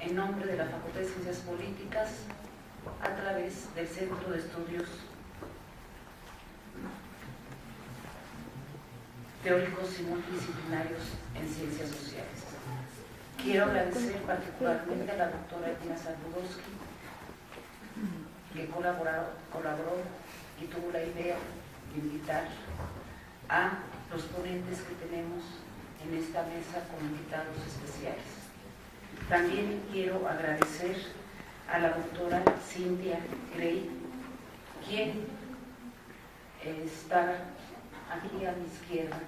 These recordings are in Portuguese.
en nombre de la Facultad de Ciencias Políticas a través del Centro de Estudios Teóricos y Multidisciplinarios en Ciencias Sociales. Quiero agradecer particularmente a la doctora Edina Saludowski, que colaboró y tuvo la idea de invitar a los ponentes que tenemos en esta mesa como invitados especiales. También quiero agradecer a la doctora Cynthia Gray, quien está aquí a mi izquierda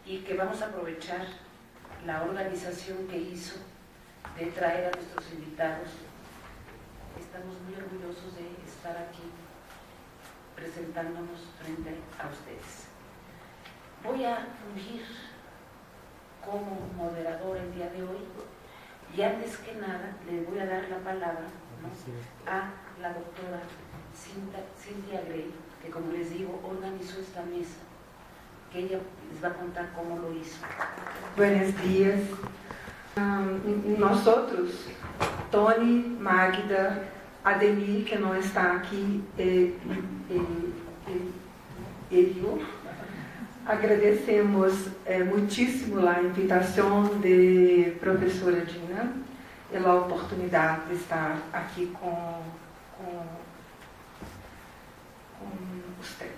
y que vamos a aprovechar la organización que hizo de traer a nuestros invitados. Estamos muy orgullosos de estar aquí presentándonos frente a ustedes. Voy a fungir como moderador el día de hoy y antes que nada le voy a dar la palabra, ¿no?, a la doctora Cynthia Gray, que como les digo organizó esta mesa, que ella les va a contar cómo lo hizo. Buenos días. Nosotros, Tony, Magda, Ademir, que não está aqui, e eu, agradecemos muitíssimo a invitação de professora Dina e a oportunidade de estar aqui com vocês.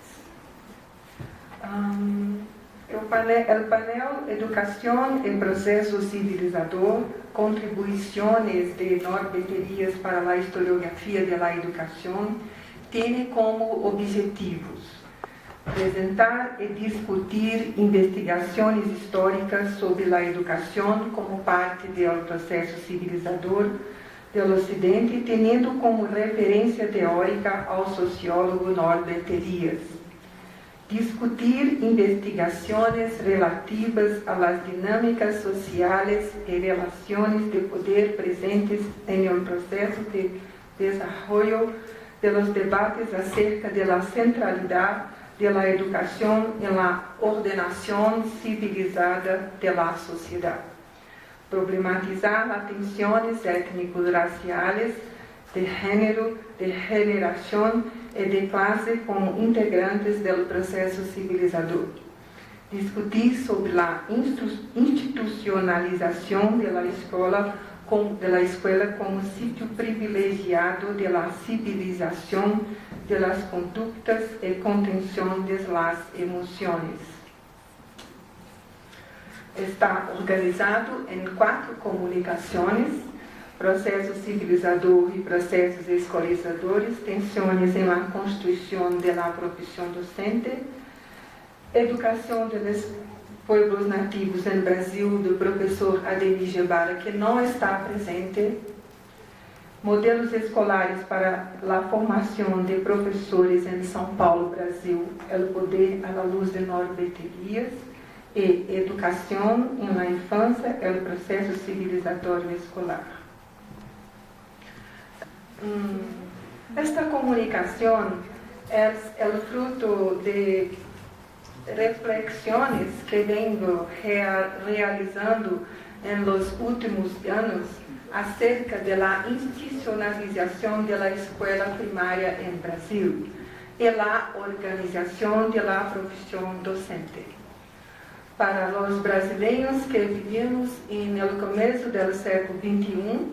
O painel Educação e Processo Civilizador, Contribuições de Norberterias para a Historiografia da Educação, tem como objetivos apresentar e discutir investigações históricas sobre a educação como parte do processo civilizador do Ocidente, tendo como referência teórica ao sociólogo Norbert Elias. Discutir investigações relativas às dinâmicas sociais e relações de poder presentes no processo de desenvolvimento dos debates acerca da centralidade da educação na ordenação civilizada da sociedade. Problematizar tensões étnico-raciais, de gênero, de geração e de classe como integrantes do processo civilizador. Discutir sobre a institucionalização da escola como sítio privilegiado da civilização, das condutas e contenção das emoções. Está organizado em 4 comunicações: processo civilizador e processos escolarizadores, tensões na constituição da profissão docente, educação dos povos nativos no Brasil, do professor Ademir Gebara, que não está presente, modelos escolares para a formação de professores em São Paulo, Brasil, o poder à luz de Norbert Elias, e educação na infância, o processo civilizatório escolar. Esta comunicação é o fruto de reflexões que venho realizando nos últimos anos acerca da institucionalização da escola primária em Brasil e a organização da profissão docente. Para os brasileiros que vivemos no começo do século XXI,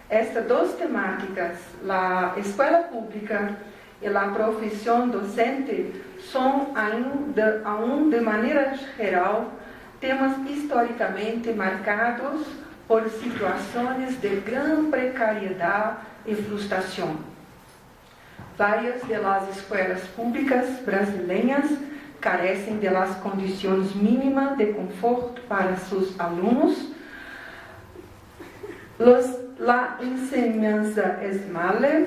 estas 2 temáticas, a escola pública e a profissão docente, são ainda, de maneira geral, temas historicamente marcados por situações de grande precariedade e frustração. Várias das escolas públicas brasileiras carecem das condições mínimas de conforto para seus alunos. La enseñanza es mala,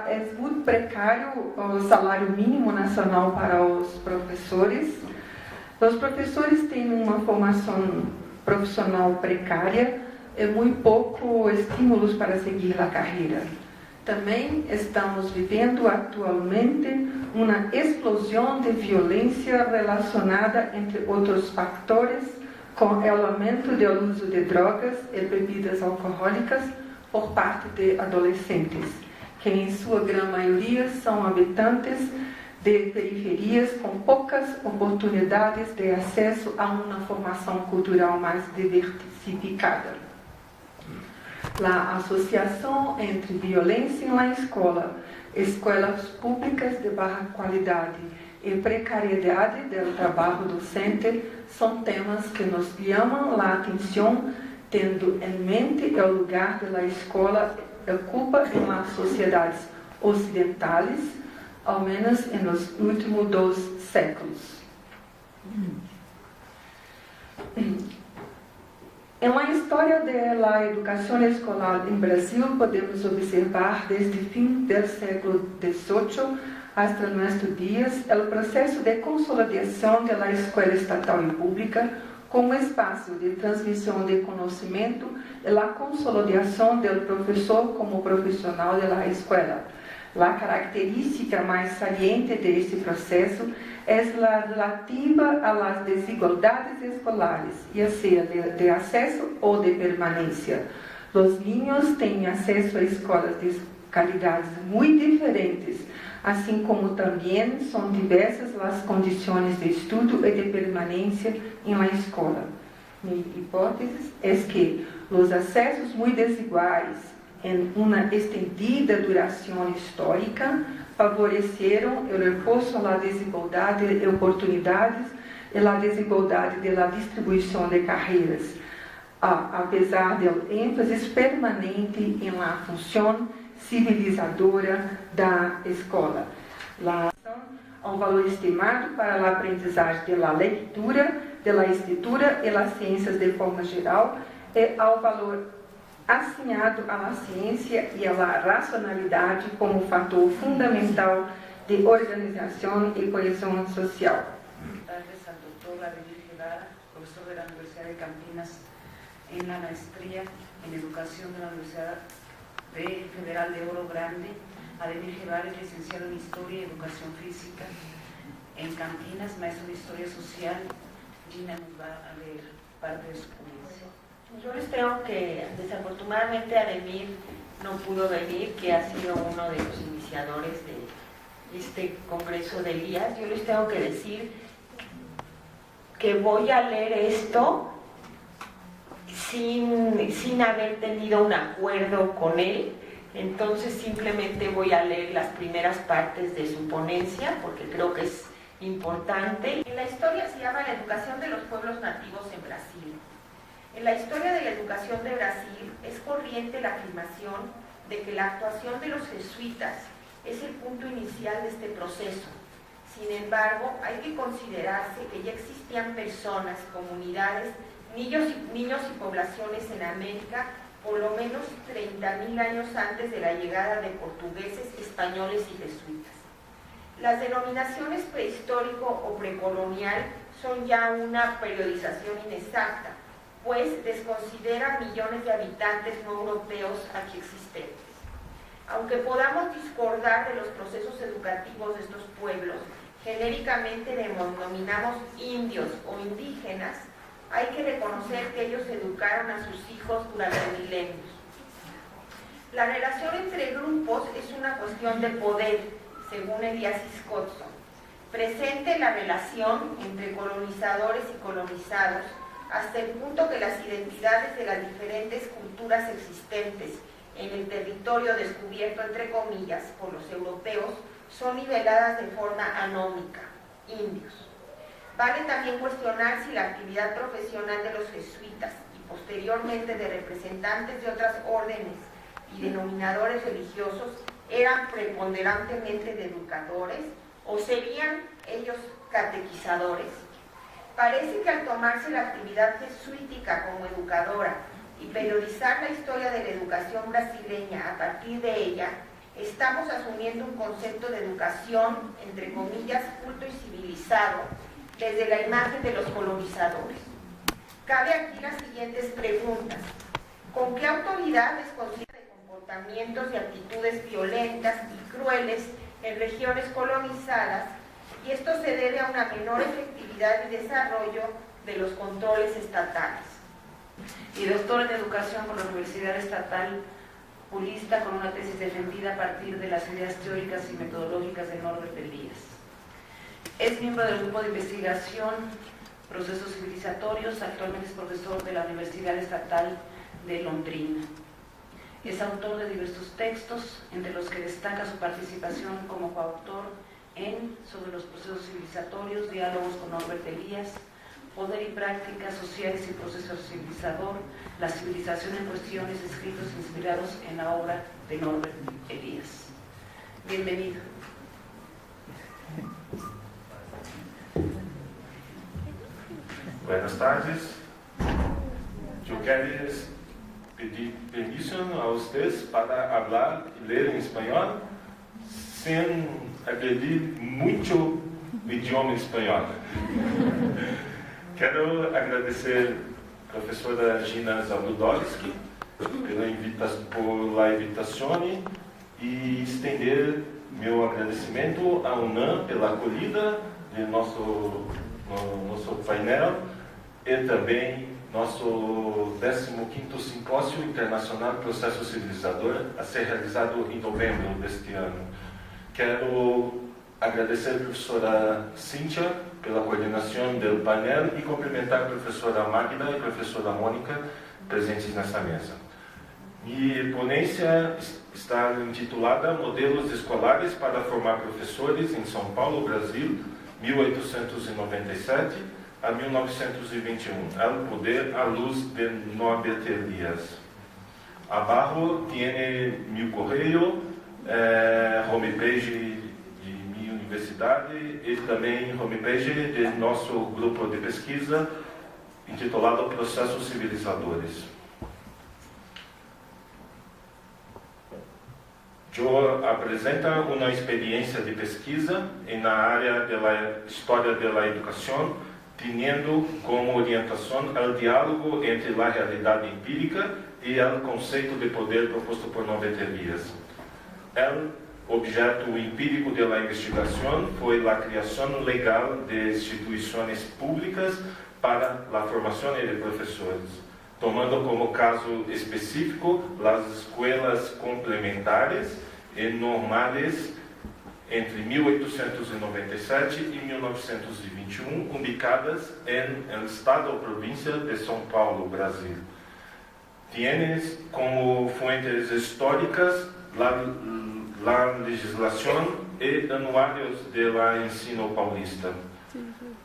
é muito precário o salário mínimo nacional para os professores. Os professores têm uma formação profissional precária e muito pouco estímulos para seguir a carreira. Também estamos vivendo atualmente uma explosão de violência relacionada, entre outros fatores, com o aumento do uso de drogas e bebidas alcoólicas por parte de adolescentes, que em sua grande maioria são habitantes de periferias com poucas oportunidades de acesso a uma formação cultural mais diversificada. A associação entre violência na escola, escolas públicas de baixa qualidade e precariedade do trabalho docente são temas que nos chamam a atenção, tendo em mente o lugar da escola ocupa em las sociedades ocidentais, ao menos nos últimos 2 séculos. Em la história da educação escolar em Brasil, podemos observar desde o fim do século XVIII até nossos dias o processo de consolidação da escola estatal e pública como espaço de transmissão de conhecimento e a consolidação do professor como profissional da escola. A característica mais saliente deste processo é a relativa às desigualdades escolares, ya seja de acesso ou de permanência. Os niños têm acesso a escolas de qualidades muito diferentes, assim como também são diversas as condições de estudo e de permanência em la escola. Minha hipótese é que os acessos muito desiguais em uma estendida duração histórica favoreceram o reforço à desigualdade de oportunidades e à desigualdade da distribuição de carreiras, apesar do ênfase permanente em la função civilizadora da escola. Há um valor estimado para a aprendizagem da leitura, da escritura e das ciências de forma geral, e ao valor assinado à ciência e à racionalidade como fator fundamental de organização e coesão social. Tardes al doctor Ademir Guevara, profesor de la Universidad de Campinas en la maestría en Educación de la Universidad Federal de Oro Grande. Ademir Guevara es licenciado en Historia y Educación Física en Campinas, maestro de Historia Social. Gina nos va a leer parte de su ponencia. Yo les tengo que, desafortunadamente Ademir no pudo venir, que ha sido uno de los iniciadores de este congreso de Elías. Yo les tengo que decir que voy a leer esto sin haber tenido un acuerdo con él, entonces simplemente voy a leer las primeras partes de su ponencia porque creo que es importante. En la historia se llama La educación de los pueblos nativos en Brasil. En la historia de la educación de Brasil es corriente la afirmación de que la actuación de los jesuitas es el punto inicial de este proceso. Sin embargo, hay que considerarse que ya existían personas, comunidades, niños y poblaciones en América por lo menos 30.000 años antes de la llegada de portugueses, españoles y jesuitas. Las denominaciones prehistórico o precolonial son ya una periodización inexacta, pues desconsideran millones de habitantes no europeos aquí existentes. Aunque podamos discordar de los procesos educativos de estos pueblos, genéricamente denominamos indios o indígenas, hay que reconocer que ellos educaron a sus hijos durante milenios. La relación entre grupos es una cuestión de poder, según Eliasis Kotson. Presente la relación entre colonizadores y colonizados, hasta el punto que las identidades de las diferentes culturas existentes en el territorio descubierto, entre comillas, por los europeos, son niveladas de forma anómica, indios. Vale también cuestionar si la actividad profesional de los jesuitas y posteriormente de representantes de otras órdenes y denominadores religiosos eran preponderantemente de educadores o serían ellos catequizadores. Parece que al tomarse la actividad jesuítica como educadora y periodizar la historia de la educación brasileña a partir de ella, estamos asumiendo un concepto de educación, entre comillas, culto y civilizado, desde la imagen de los colonizadores. Cabe aquí las siguientes preguntas. ¿Con qué autoridad les considera de comportamientos y actitudes violentas y crueles en regiones colonizadas, y esto se debe a una menor efectividad y desarrollo de los controles estatales. Y doctor en Educación por la Universidad Estatal Pulista, con una tesis defendida a partir de las ideas teóricas y metodológicas de Norbert Elias. Es miembro del grupo de investigación Procesos Civilizatorios, actualmente es profesor de la Universidad Estatal de Londrina. Es autor de diversos textos, entre los que destaca su participación como coautor en Sobre los procesos civilizatorios, diálogos con Norbert Elias, Poder y prácticas sociales y proceso civilizador, la civilización en cuestiones, escritos inspirados en la obra de Norbert Elias. Bienvenido. Buenas tardes. Eu quero pedir permisso a vocês para falar e ler em espanhol sem agredir muito o idioma espanhol. Quero agradecer a professora Gina Zabudowski por a invitação e estender meu agradecimento à UNAM pela acolhida de nosso painel e também nosso 15º Simpósio Internacional Processo Civilizador, a ser realizado em novembro deste ano. Quero agradecer a professora Cíntia pela coordenação do painel e cumprimentar a professora Magda e a professora Mônica presentes nessa mesa. Minha ponência está intitulada Modelos Escolares para Formar Professores em São Paulo, Brasil, 1897 a 1921. El poder à luz de Norbert Elias. Abajo tiene mi correio, homepage de minha universidade e também homepage de nosso grupo de pesquisa intitulado Processos Civilizadores. Eu apresento uma experiência de pesquisa na área da história da educação, tendo como orientação o diálogo entre a realidade empírica e o conceito de poder proposto por Norbert Elias. O objeto empírico da investigação foi a criação legal de instituições públicas para a formação de professores, tomando como caso específico as escolas complementares e normais entre 1897 e 1921, ubicadas no estado ou província de São Paulo, Brasil. Tienes como fuentes históricas a legislação e anuários do ensino paulista.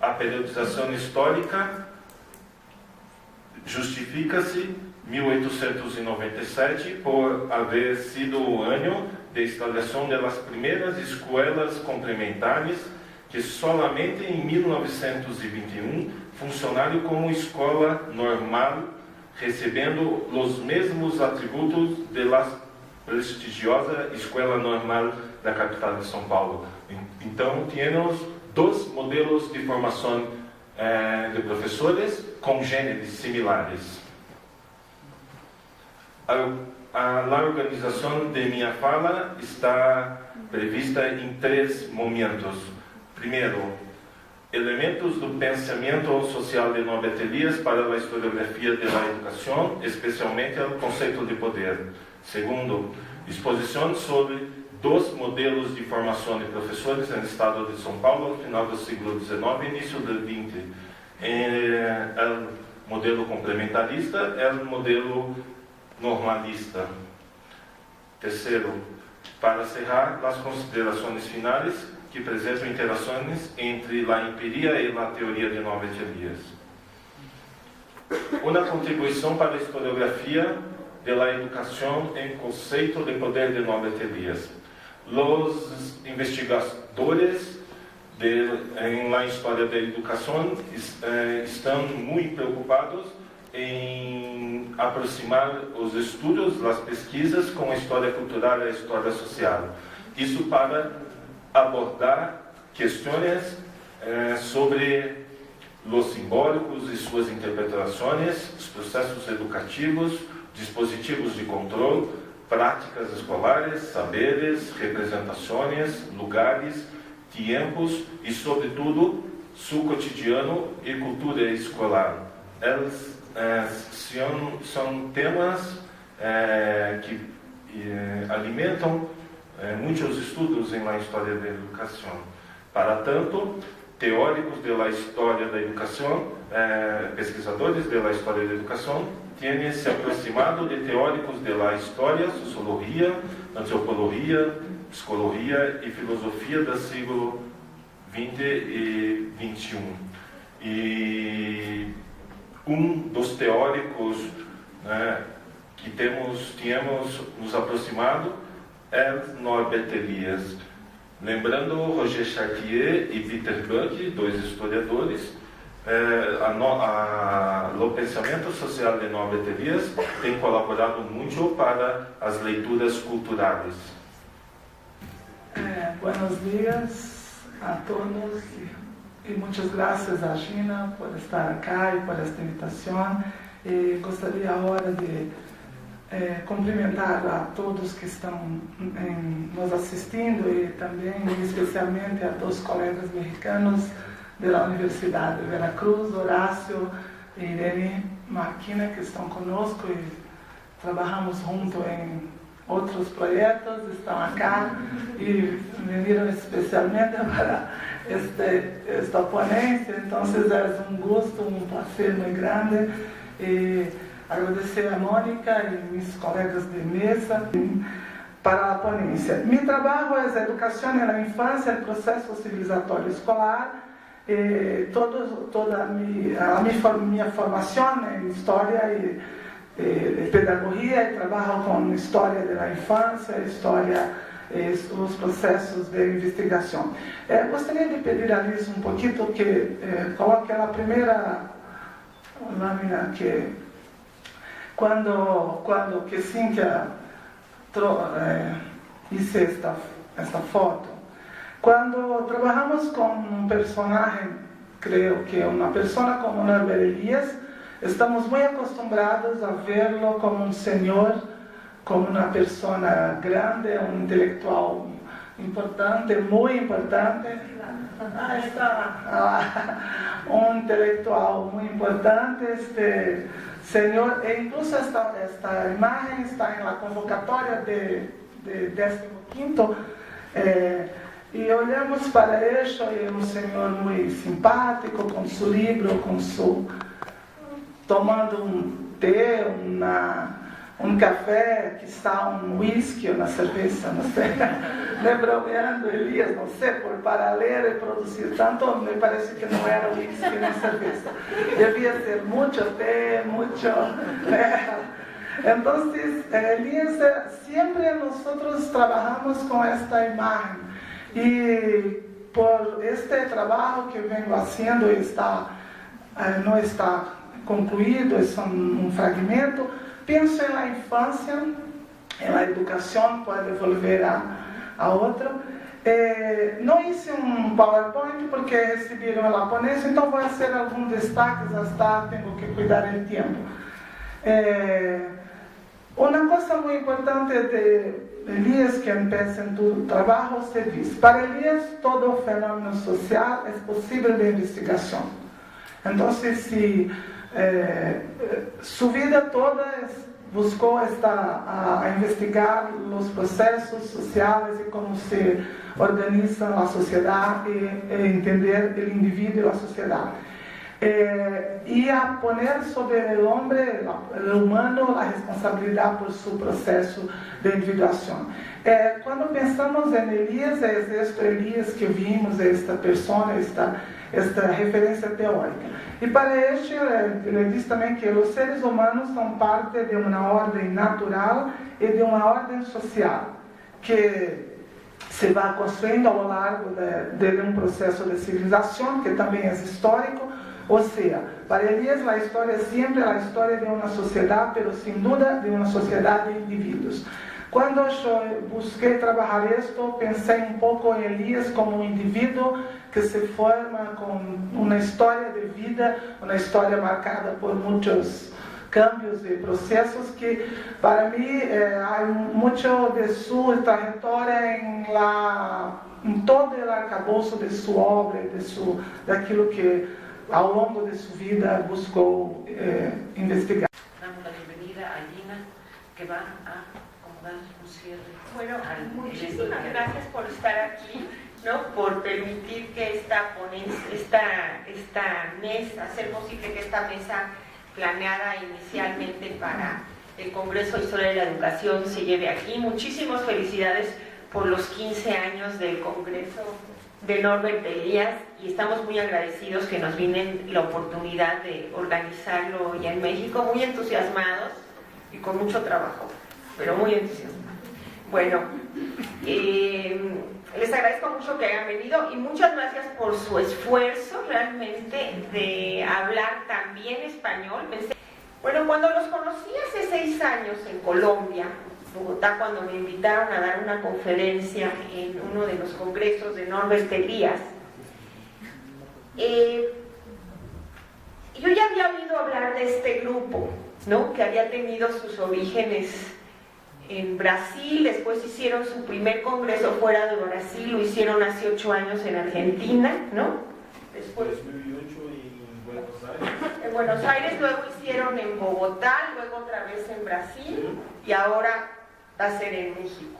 A periodização histórica justifica-se 1897 por haver sido o ano de instalação das primeiras escolas complementares que solamente em 1921 funcionaram como escola normal, recebendo os mesmos atributos da prestigiosa Escola Normal da capital de São Paulo. Então, temos dois modelos de formação de professores com gêneros similares. A organização de minha fala está prevista em 3 momentos. Primeiro, elementos do pensamento social de Norbert Elias para a historiografia da educação, especialmente o conceito de poder. Segundo, exposição sobre 2 modelos de formação de professores no estado de São Paulo ao final do século XIX e início do XX. O modelo complementarista e o modelo normalista. Terceiro, para cerrar, as considerações finais que apresentam interações entre a empiria e a teoria de Norbert Elias. Uma contribuição para a historiografia da educação em conceito de poder de Norbert Elias. Os investigadores em la história da educação estão muito preocupados em aproximar os estudos, as pesquisas com a história cultural e a história social. Isso para abordar questões sobre os simbólicos e suas interpretações, os processos educativos, dispositivos de controle, práticas escolares, saberes, representações, lugares, tempos e, sobretudo, seu cotidiano e cultura escolar. Eles são temas que alimentam muitos estudos na história da educação. Para tanto, teóricos da história da educação, pesquisadores da história da educação, têm se aproximado de teóricos da história, sociologia, antropologia, psicologia e filosofia do século XX e XXI. E dos teóricos que tínhamos nos aproximado é Norbert Elias. Lembrando Roger Chartier e Peter Buck, dois historiadores, o pensamento social de Norbert Elias tem colaborado muito para as leituras culturais. Buenos días a todos y muchas gracias a Gina por estar acá y por esta invitación. Gostaria agora de cumprimentar a todos que estão nos assistindo e também especialmente a dois colegas mexicanos da Universidade de Veracruz, Horácio e Irene Marquina, que estão conosco e trabalhamos junto em outros projetos, estão acá e vieram especialmente para esta ponencia. Então, é um gosto, um prazer muito grande. E agradecer a Mônica e meus colegas de mesa para a ponência. Meu trabalho é a educação na infância, o processo civilizatório escolar. Toda a minha formação em história e pedagogia, e trabalho com história da infância, história os processos de investigação. Gostaria de pedir a Liz um pouquinho que coloque a primeira lâmina que quando que Cíntia hice esta foto, quando trabalhamos com um personagem, creio que uma pessoa como Norbert Elias, estamos muito acostumados a vê-lo como um senhor, como uma pessoa grande, um intelectual importante, muito importante. Um intelectual muito importante, este senhor, e incluso esta imagem está na convocatória de 15º, e olhamos para isso, e é um senhor muito simpático, com seu livro, tomando um té, um café, quizá um whisky ou uma cerveja, não sei, lembrando Elias, não sei, para ler e produzir tanto, me parece que não era whisky nem cerveja, devia ser muito té, muito... Então, Elias, sempre nós trabalhamos com esta imagem, e por este trabalho que venho fazendo não está concluído, é só um fragmento. Penso na infância, na educação, pode devolver a outra. Não hice um PowerPoint porque receberam a ponência, então vou fazer alguns destaques, hasta tenho que cuidar do tempo. Uma coisa muito importante de Elias, que empieza em tu trabalho, se diz: para Elias, todo fenômeno social é possível de investigação. Então, se sua vida toda buscou a investigar os processos sociais e como se organiza a sociedade e entender o indivíduo e a sociedade. E a poner sobre o homem, o humano, a responsabilidade por seu processo de individuação. Quando pensamos em Elias, é este Elias que vimos, esta pessoa, esta referência teórica. E para este, ele diz também que os seres humanos são parte de uma ordem natural e de uma ordem social, que se vai construindo ao longo de um processo de civilização, que também é histórico. Ou seja, para Elias, a história é sempre a história de uma sociedade, mas sem dúvida de uma sociedade de indivíduos. Quando eu busquei trabalhar isto, pensei um pouco em Elias como um indivíduo que se forma com uma história de vida, uma história marcada por muitos cambios y procesos que para mí hay mucho de su trayectoria en todo el arcabouço de su obra, de aquilo que ao longo de su vida buscó investigar. Damos la bienvenida a Gina, que va a acomodar un cierre. Bueno, muchísimas gracias por estar aquí, ¿no? Por permitir que esta mesa, hacer posible que esta mesa planeada inicialmente para el Congreso de Historia de la Educación se lleve aquí. Muchísimas felicidades por los 15 años del Congreso de Norbert Elias y estamos muy agradecidos que nos vienen la oportunidad de organizarlo ya en México, muy entusiasmados y con mucho trabajo, pero muy entusiasmados. Bueno, les agradezco mucho que hayan venido y muchas gracias por su esfuerzo realmente de hablar también español. Bueno, cuando los conocí hace 6 años en Colombia, Bogotá, cuando me invitaron a dar una conferencia en uno de los congresos de Norbert Elias, yo ya había oído hablar de este grupo, ¿no? Que había tenido sus orígenes en Brasil, después hicieron su primer congreso fuera de Brasil, lo hicieron hace 8 años en Argentina, ¿no? Después 2008 en Buenos Aires. En Buenos Aires, luego hicieron en Bogotá, luego otra vez en Brasil y ahora va a ser en México.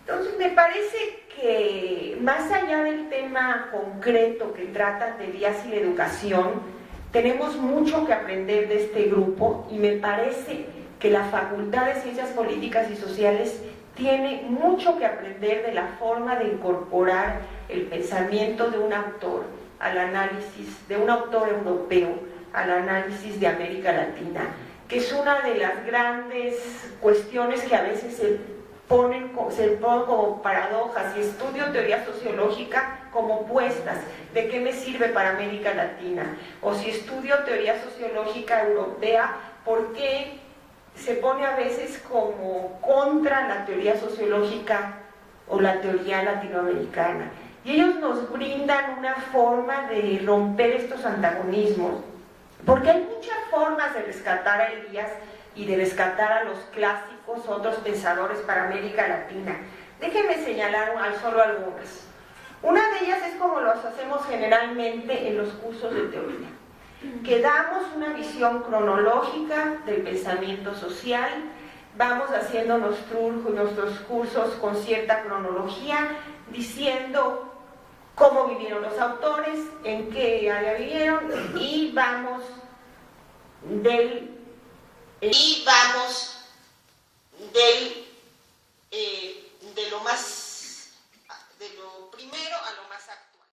Entonces me parece que más allá del tema concreto que tratan de Díaz y la educación, tenemos mucho que aprender de este grupo y me parece que la Facultad de Ciencias Políticas y Sociales tiene mucho que aprender de la forma de incorporar el pensamiento de un autor al análisis, de un autor europeo al análisis de América Latina, que es una de las grandes cuestiones que a veces se ponen como paradojas y estudio teoría sociológica como opuestas. ¿De qué me sirve para América Latina? O si estudio teoría sociológica europea, ¿por qué se pone a veces como contra la teoría sociológica o la teoría latinoamericana? Y ellos nos brindan una forma de romper estos antagonismos, porque hay muchas formas de rescatar a Elias y de rescatar a los clásicos, otros pensadores para América Latina. Déjenme señalar solo algunas. Una de ellas es como lo hacemos generalmente en los cursos de teoría, que damos una visión cronológica del pensamiento social, vamos haciendo nuestros cursos con cierta cronología, diciendo cómo vivieron los autores, en qué área vivieron, y vamos